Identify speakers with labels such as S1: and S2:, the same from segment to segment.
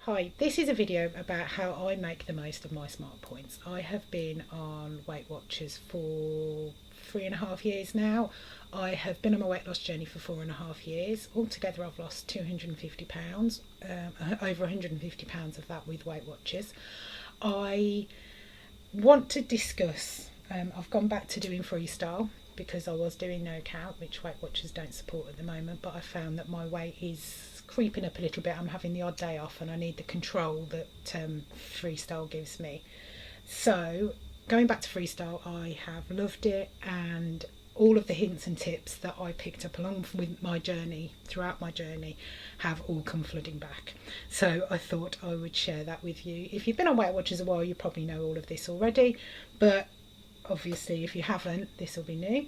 S1: Hi, this is a video about how I make the most of my smart points. I have been on Weight Watchers for 3.5 years now. I have been on my weight loss journey for 4.5 years. Altogether I've lost £250, over £150 of that with Weight Watchers. I want to discuss, I've gone back to doing freestyle because I was doing no count, which Weight Watchers don't support at the moment, but I found that my weight is creeping up a little bit. I'm having the odd day off and I need the control that freestyle gives me. So going back to freestyle, I have loved it, and all of the hints and tips that I picked up along with my journey, throughout my journey, have all come flooding back. So I thought I would share that with you. If you've been on Weight Watchers a while, you probably know all of this already, but obviously if you haven't, this will be new.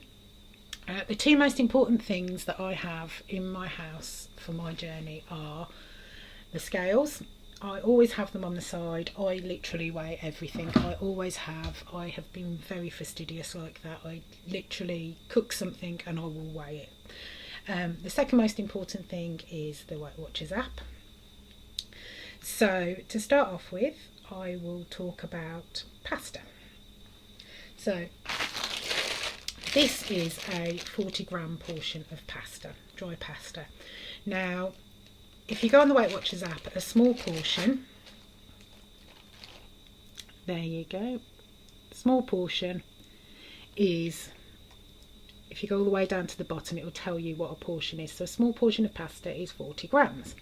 S1: The two most important things that I have in my house for my journey are the scales. I always have them on the side. I literally weigh everything. I always have. I have been very fastidious like that. I literally cook something and I will weigh it. The second most important thing is the Weight Watchers app. So to start off with, I will talk about pasta. So this is a 40-gram portion of pasta, dry pasta. Now, if you go on the Weight Watchers app, a small portion, there you go, small portion is, if you go all the way down to the bottom, it will tell you what a portion is. So a small portion of pasta is 40 grams.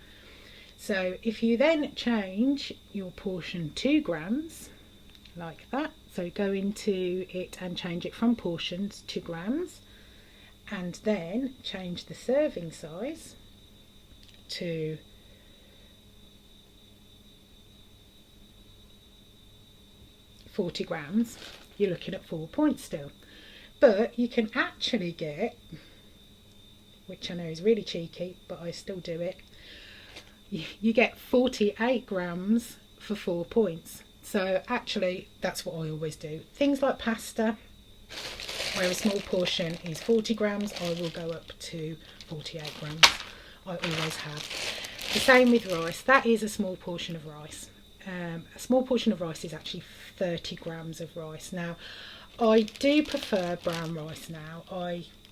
S1: So if you then change your portion 2 grams, like that, so go into it and change it from portions to grams, and then change the serving size to 40 grams, you're looking at 4 points still. But you can actually get, which I know is really cheeky, but I still do it, you get 48 grams for 4 points. So actually that's what I always do. Things like pasta, where a small portion is 40 grams, I will go up to 48 grams. I always have. The same with rice. That is a small portion of rice. A small portion of rice is actually 30 grams of rice. Now, I do prefer brown rice now.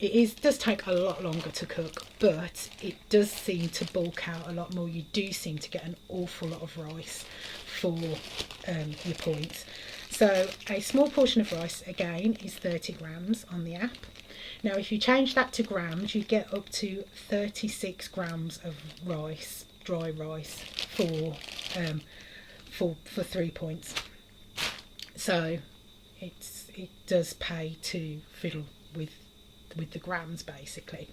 S1: It does take a lot longer to cook, but it does seem to bulk out a lot more. You do seem to get an awful lot of rice for your points. So a small portion of rice, again, is 30 grams on the app. Now, if you change that to grams, you get up to 36 grams of rice, dry rice, for 3 points. So it does pay to fiddle with the grams, basically.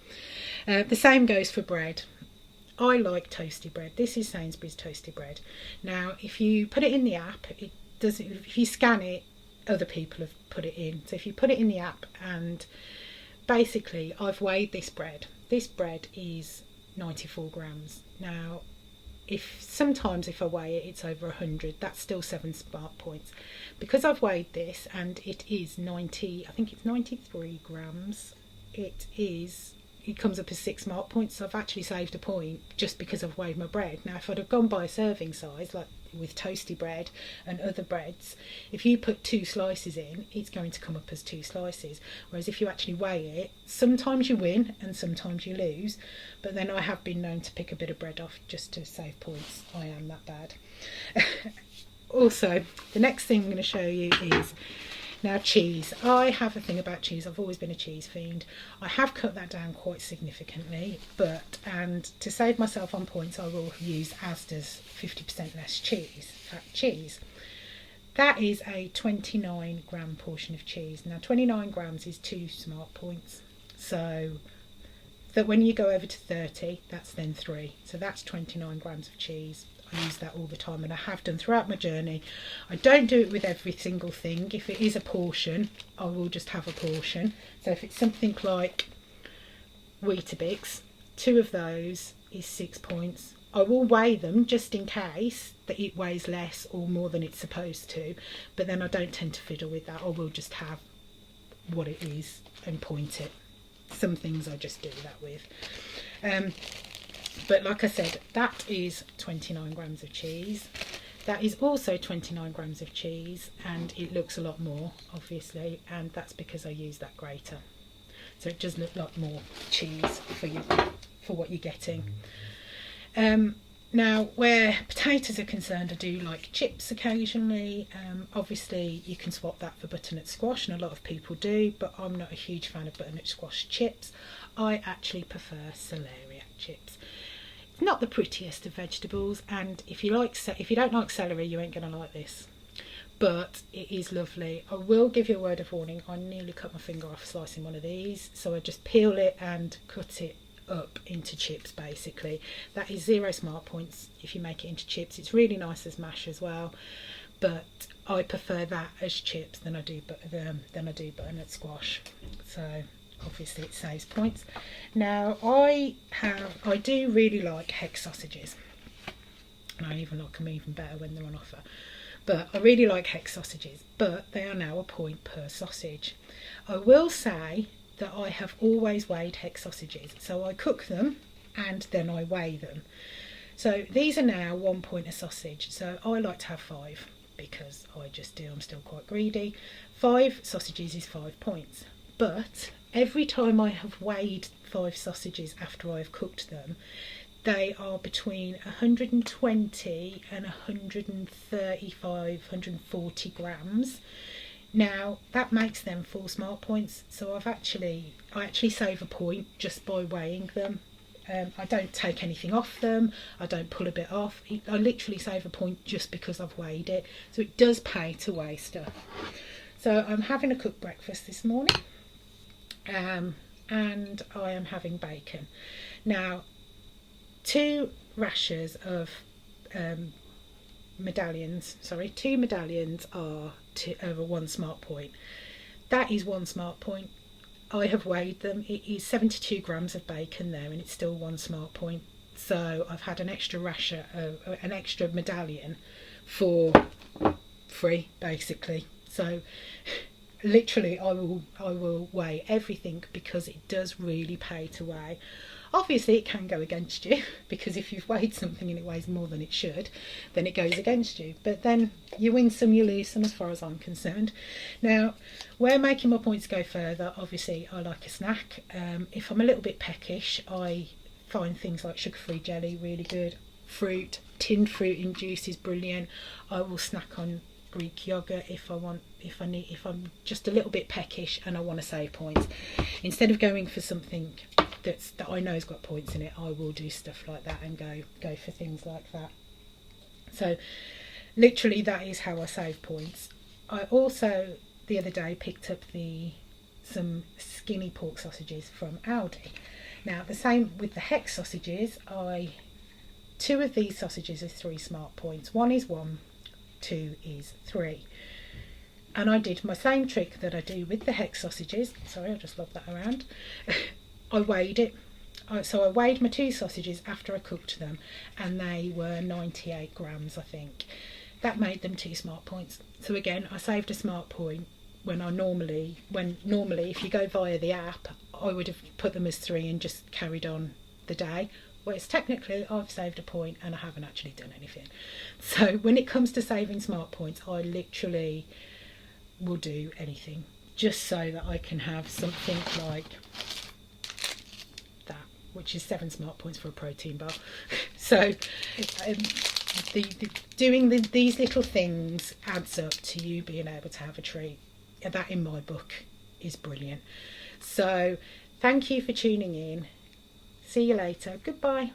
S1: The same goes for bread. I like toasty bread. This is Sainsbury's toasty bread. Now, if you put it in the app, it doesn't. If you scan it, other people have put it in. So if you put it in the app, and basically, I've weighed this bread. This bread is 94 grams. Now, sometimes if I weigh it, it's over 100. That's still 7 smart points. Because I've weighed this, and it is 90. I think it's 93 grams. It comes up as 6 smart points, so I've actually saved a point just because I've weighed my bread. Now, if I'd have gone by a serving size, like with toasty bread and other breads, if you put 2 slices in, it's going to come up as 2 slices. Whereas if you actually weigh it, sometimes you win and sometimes you lose, but then I have been known to pick a bit of bread off just to save points. I am that bad. Also, the next thing I'm going to show you is, now, cheese. I have a thing about cheese. I've always been a cheese fiend. I have cut that down quite significantly, and to save myself on points, I will use Asda's 50% less fat cheese. That is a 29 gram portion of cheese. Now, 29 grams is 2 smart points. So that when you go over to 30, that's then 3. So that's 29 grams of cheese. I use that all the time, and I have done throughout my journey. I don't do it with every single thing. If it is a portion, I will just have a portion. So if it's something like Weetabix, 2 of those is 6 points. I will weigh them just in case that it weighs less or more than it's supposed to, but then I don't tend to fiddle with that. I will just have what it is and point it. Some things I just do that with. But like I said, that is 29 grams of cheese. That is also 29 grams of cheese, and it looks a lot more, obviously, and that's because I use that grater. So it does look like more cheese for you, for what you're getting. Now, where potatoes are concerned, I do like chips occasionally. Obviously, you can swap that for butternut squash, and a lot of people do, but I'm not a huge fan of butternut squash chips. I actually prefer celeriac chips. It's not the prettiest of vegetables, and if you don't like celery, you ain't going to like this. But it is lovely. I will give you a word of warning. I nearly cut my finger off slicing one of these, so I just peel it and cut it up into chips. Basically, that is 0 smart points if you make it into chips. It's really nice as mash as well, but I prefer that as chips than I do butternut squash. So obviously it saves points. Now I do really like hex sausages, and I even like them even better when they're on offer. But I really like hex sausages, but they are now a point per sausage. I will say that I have always weighed hex sausages, so I cook them and then I weigh them. So these are now 1 point a sausage, so I like to have 5 because I just do. I'm still quite greedy. 5 sausages is 5 points, but every time I have weighed 5 sausages after I've cooked them, they are between 120 and 135, 140 grams. Now that makes them full smart points, so I actually save a point just by weighing them. I don't take anything off them, I don't pull a bit off. I literally save a point just because I've weighed it, so it does pay to weigh stuff. So I'm having a cooked breakfast this morning, and I am having bacon. Now 2 rashers of medallions are 1 smart point. That is 1 smart point. I have weighed them. It is 72 grams of bacon there, and it's still 1 smart point. So I've had an extra rasher, an extra medallion for free, basically. So literally I will weigh everything because it does really pay to weigh. Obviously it can go against you, because if you've weighed something and it weighs more than it should, then it goes against you. But then you win some, you lose some, as far as I'm concerned. Now, where making my points go further, obviously I like a snack. If I'm a little bit peckish, I find things like sugar-free jelly really good. Fruit, tinned fruit in juice is brilliant. I will snack on Greek yogurt if I'm just a little bit peckish and I want to save points. Instead of going for something that I know has got points in it, I will do stuff like that and go for things like that. So literally that is how I save points. I also the other day picked up some skinny pork sausages from Aldi. Now the same with the hex sausages. 2 of these sausages is 3 smart points. 1 is 1, 2 is 3. And I did my same trick that I do with the hex sausages. Sorry, I just lobbed that around. I weighed it. So I weighed my 2 sausages after I cooked them, and they were 98 grams, I think. That made them 2 smart points. So again, I saved a smart point when normally if you go via the app, I would have put them as 3 and just carried on the day. Whereas technically I've saved a point and I haven't actually done anything. So when it comes to saving smart points, I literally will do anything just so that I can have something like that, which is 7 smart points for a protein bar. So doing these little things adds up to you being able to have a treat. That in my book is brilliant. So thank you for tuning in. See you later. Goodbye.